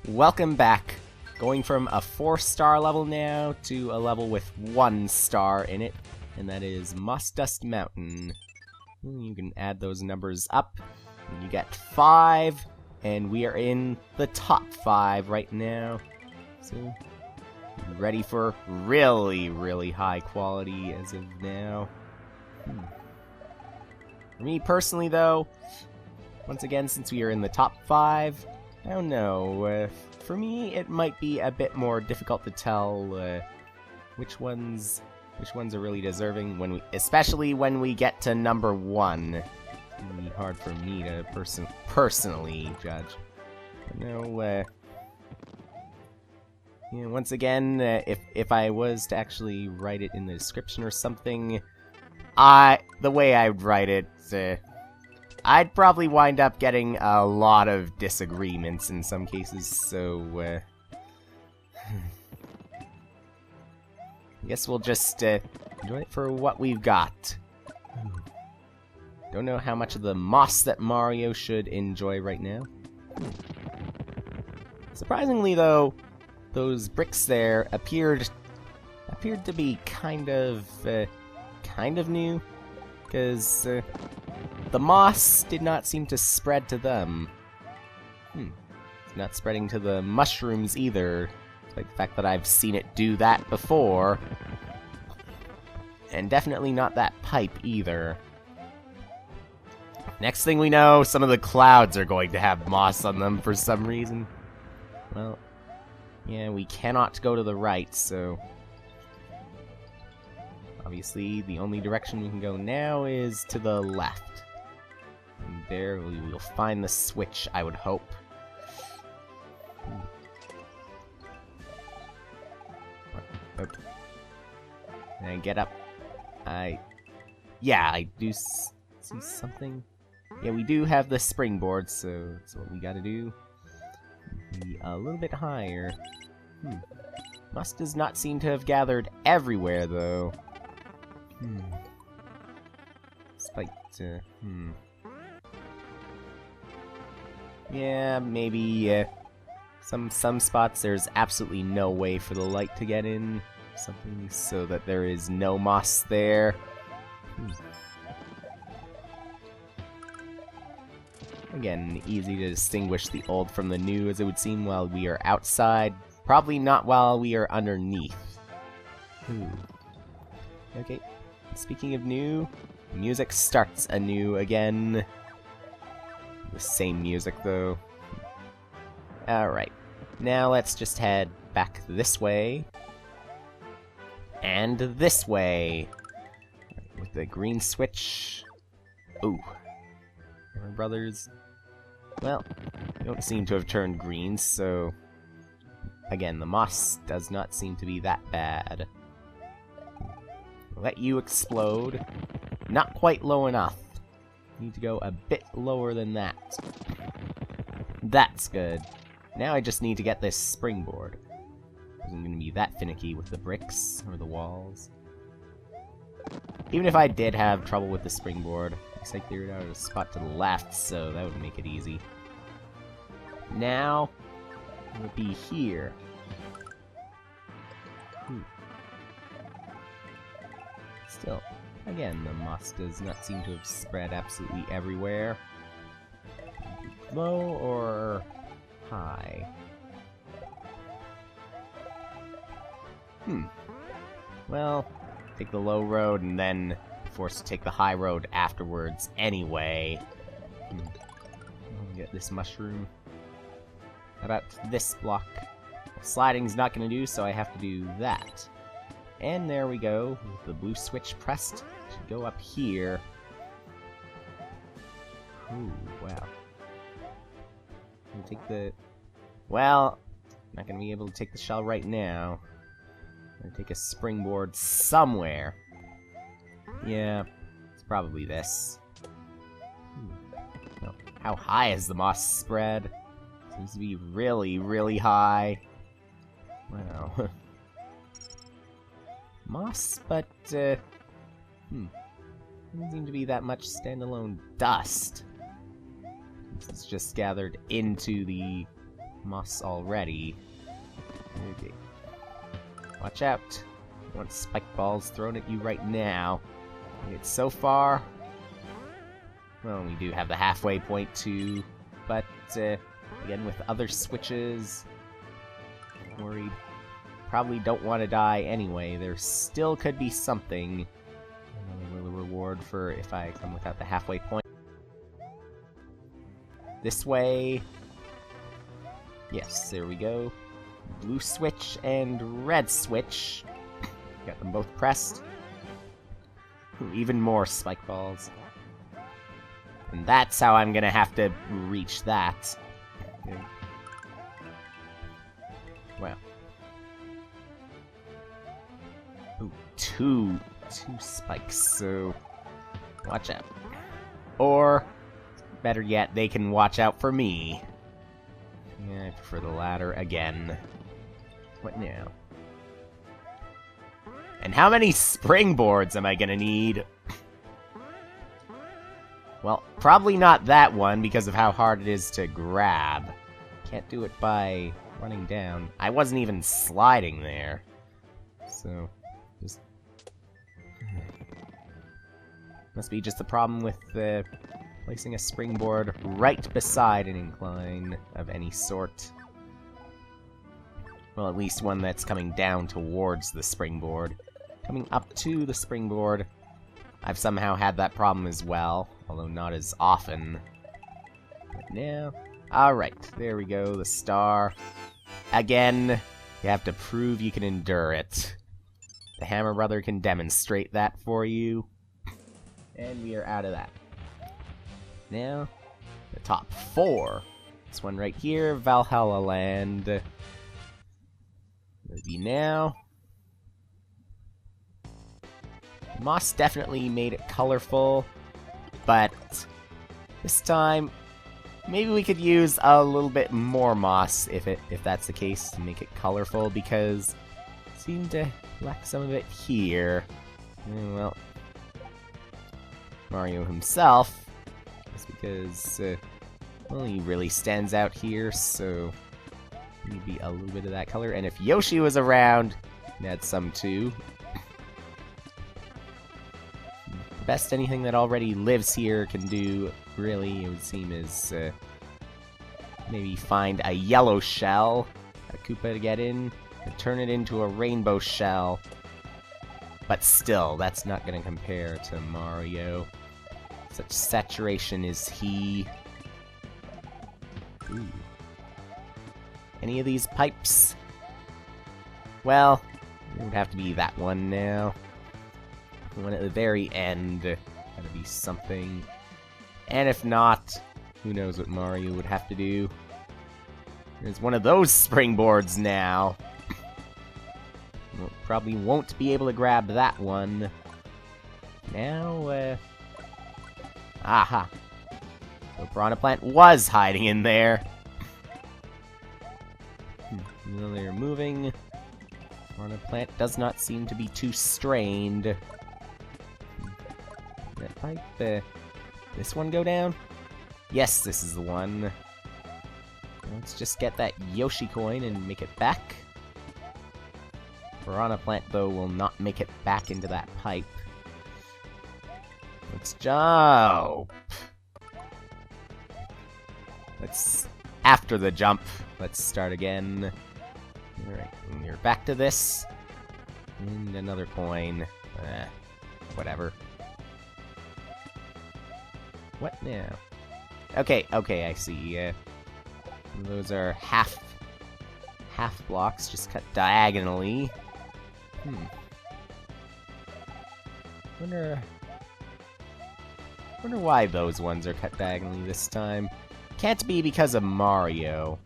Welcome back. Going from a 4-star level now to a level with 1 star in it, and that is Moss Dust Mountain. You can add those numbers up, and you get 5, and we are in the top 5 right now. So, ready for really high quality as of now. For me personally, though, once again, since we are in the top 5, I don't know. For me, it might be a bit more difficult to tell which ones are really deserving especially when we get to number 1. It's gonna be hard for me to personally judge. No, once again, if I was to actually write it in the description or something, the way I would write it, I'd probably wind up getting a lot of disagreements in some cases, so, I guess we'll just, enjoy it for what we've got. Don't know how much of the moss that Mario should enjoy right now. Surprisingly, though, those bricks there appeared to be kind of new, because, the moss did not seem to spread to them. It's not spreading to the mushrooms either, despite the fact that I've seen it do that before. And definitely not that pipe either. Next thing we know, some of the clouds are going to have moss on them for some reason. Well, yeah, we cannot go to the right, so obviously the only direction we can go now is to the left. And there we will find the switch, I would hope. And get up. Yeah, I do see something. Yeah, we do have the springboard, so that's what we gotta do. Be a little bit higher. Moss does not seem to have gathered everywhere, though. Despite, yeah, maybe, some spots there's absolutely no way for the light to get in. Something so that there is no moss there. Again, easy to distinguish the old from the new, as it would seem, while we are outside. Probably not while we are underneath. Okay, speaking of new, music starts anew again. The same music, though. Alright, now let's just head back this way. And this way. With the green switch. Ooh. My brothers. Well, they don't seem to have turned green, so again, the moss does not seem to be that bad. Let you explode. Not quite low enough. Need to go a bit lower than that. That's good. Now I just need to get this springboard. Isn't going to be that finicky with the bricks or the walls. Even if I did have trouble with the springboard, at least I cleared out a spot to the left, so that would make it easy. Now, it would be here. Still, again, the moss does not seem to have spread absolutely everywhere. Low or high? Well, take the low road and then forced to take the high road afterwards anyway. I'll get this mushroom. How about this block? Sliding's not going to do, so I have to do that. And there we go, with the blue switch pressed. Should go up here. Ooh, wow. Take the... Well, not going to be able to take the shell right now. I'm going to take a springboard somewhere. Yeah, it's probably this. Oh, how high is the moss spread? Seems to be really high. Wow. Moss, but, doesn't seem to be that much standalone dust. It's just gathered into the moss already. Okay. Watch out. I want spike balls thrown at you right now. It's so far. Well, we do have the halfway point too, but again with other switches, worried. Probably don't want to die anyway. There still could be something. A little reward for if I come without the halfway point. This way. Yes, there we go. Blue switch and red switch. Got them both pressed. Ooh, even more spike balls. And that's how I'm gonna have to reach that. Okay. Wow. Ooh, two spikes, so watch out. Or, better yet, they can watch out for me. Yeah, I prefer the latter again. What now? And how many springboards am I gonna need? Well, probably not that one because of how hard it is to grab. Can't do it by running down. I wasn't even sliding there. So, just... must be just the problem with placing a springboard right beside an incline of any sort. Well, at least one that's coming down towards the springboard. Coming up to the springboard, I've somehow had that problem as well, although not as often. But now... Alright, there we go, the star. Again, you have to prove you can endure it. The Hammer Brother can demonstrate that for you. And we are out of that. Now, the top 4. This one right here, Valhalla Land. Maybe now. Moss definitely made it colorful, but this time maybe we could use a little bit more moss if that's the case to make it colorful, because it seemed to lack some of it here. Well, Mario himself, just because well, he really stands out here, so maybe a little bit of that color. And if Yoshi was around, he'd add some too. Best anything that already lives here can do, really, it would seem, is maybe find a yellow shell, a Koopa to get in, and turn it into a rainbow shell. But still, that's not going to compare to Mario. Such saturation is he. Ooh. Any of these pipes? Well, it would have to be that one now. The one at the very end. Gotta be something. And if not, who knows what Mario would have to do. There's one of those springboards now. Well, probably won't be able to grab that one. Now, aha! So Piranha Plant was hiding in there. Well, they're moving. Piranha Plant does not seem to be too strained. That pipe, this one go down? Yes, this is the one. Let's just get that Yoshi coin and make it back. Piranha Plant, though, will not make it back into that pipe. Let's jump! Let's... After the jump, let's start again. Alright, we're back to this. And another coin. Whatever. What now? Okay, I see. Those are half blocks, just cut diagonally. Wonder why those ones are cut diagonally this time. Can't be because of Mario.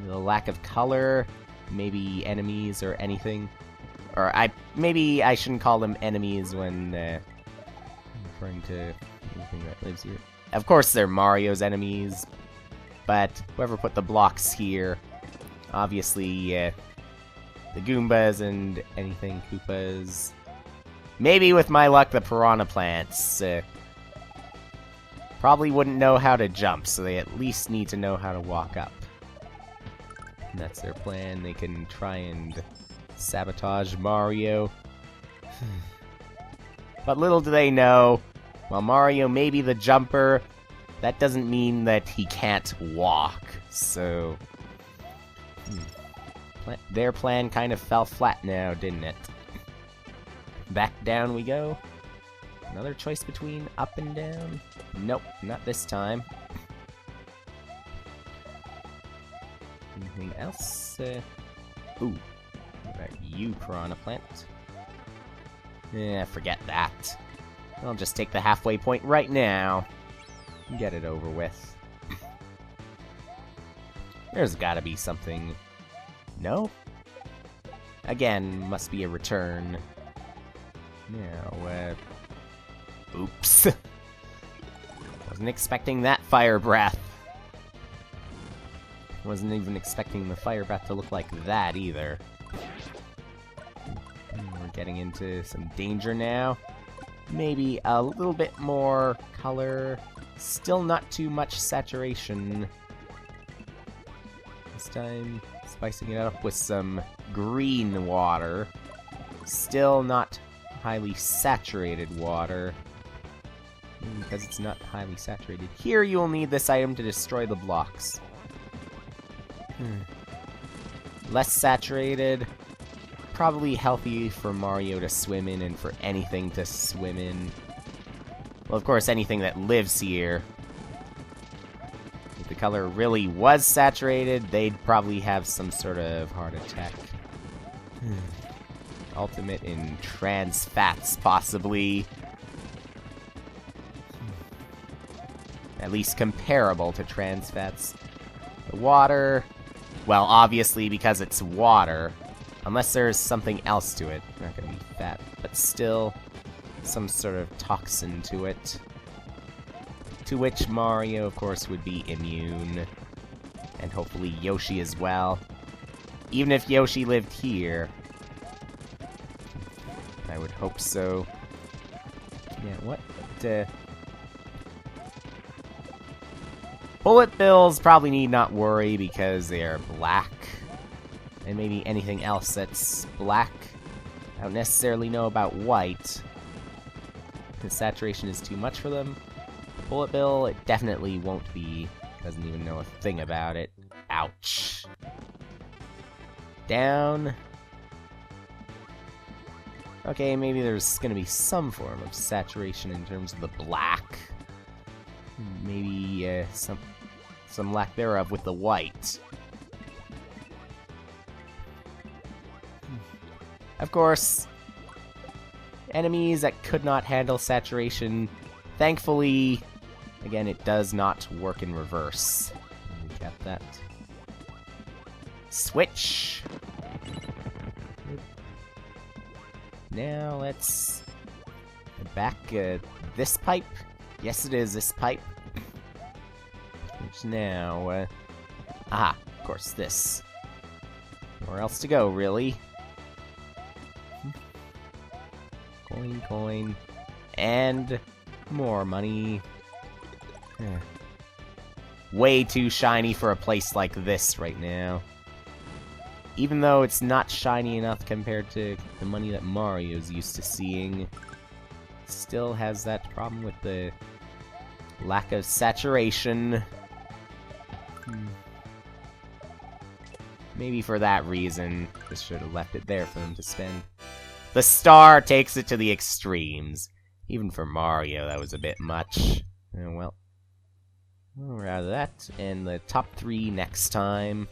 The lack of color, maybe enemies or anything. Or maybe I shouldn't call them enemies when referring to anything that lives here. Of course they're Mario's enemies, but whoever put the blocks here, obviously the Goombas and anything Koopas. Maybe with my luck the Piranha Plants. probably wouldn't know how to jump, so they at least need to know how to walk up. And that's their plan. They can try and sabotage Mario. But little do they know, while Mario may be the jumper, that doesn't mean that he can't walk. So their plan kind of fell flat now, didn't it? Back down we go. Another choice between up and down? Nope, not this time. Anything else? Ooh, what about you, Piranha Plant? Yeah, forget that. I'll just take the halfway point right now. Get it over with. There's gotta be something. No? Again, must be a return. Now, oops. Wasn't expecting that fire breath. Wasn't even expecting the fire breath to look like that either. We're getting into some danger now. Maybe a little bit more color. Still not too much saturation. This time, spicing it up with some green water. Still not highly saturated water. Because it's not highly saturated. Here you will need this item to destroy the blocks. Less saturated. Probably healthy for Mario to swim in and for anything to swim in. Well, of course, anything that lives here. If the color really was saturated, they'd probably have some sort of heart attack. Ultimate in trans fats, possibly. At least comparable to trans fats. The water, well, obviously because it's water, unless there's something else to it. Not gonna be fat, but still some sort of toxin to it. To which Mario, of course, would be immune. And hopefully Yoshi as well. Even if Yoshi lived here. I would hope so. Yeah, what? Bullet bills probably need not worry because they are black. And maybe anything else that's black. I don't necessarily know about white. The saturation is too much for them. Bullet bill, it definitely won't be. Doesn't even know a thing about it. Ouch. Down. Okay, maybe there's gonna be some form of saturation in terms of the black. Maybe some lack thereof with the white. Of course, enemies that could not handle saturation, thankfully, again, it does not work in reverse. We got that. Switch! Now let's back this pipe. Yes, it is this pipe. Which now, of course, this. Nowhere else to go, really. Coin, coin, and more money. Way too shiny for a place like this right now. Even though it's not shiny enough compared to the money that Mario's used to seeing, still has that problem with the lack of saturation. Maybe for that reason, just should have left it there for them to spend. The star takes it to the extremes. Even for Mario, that was a bit much. Oh, well, we're out of that, and the top 3 next time.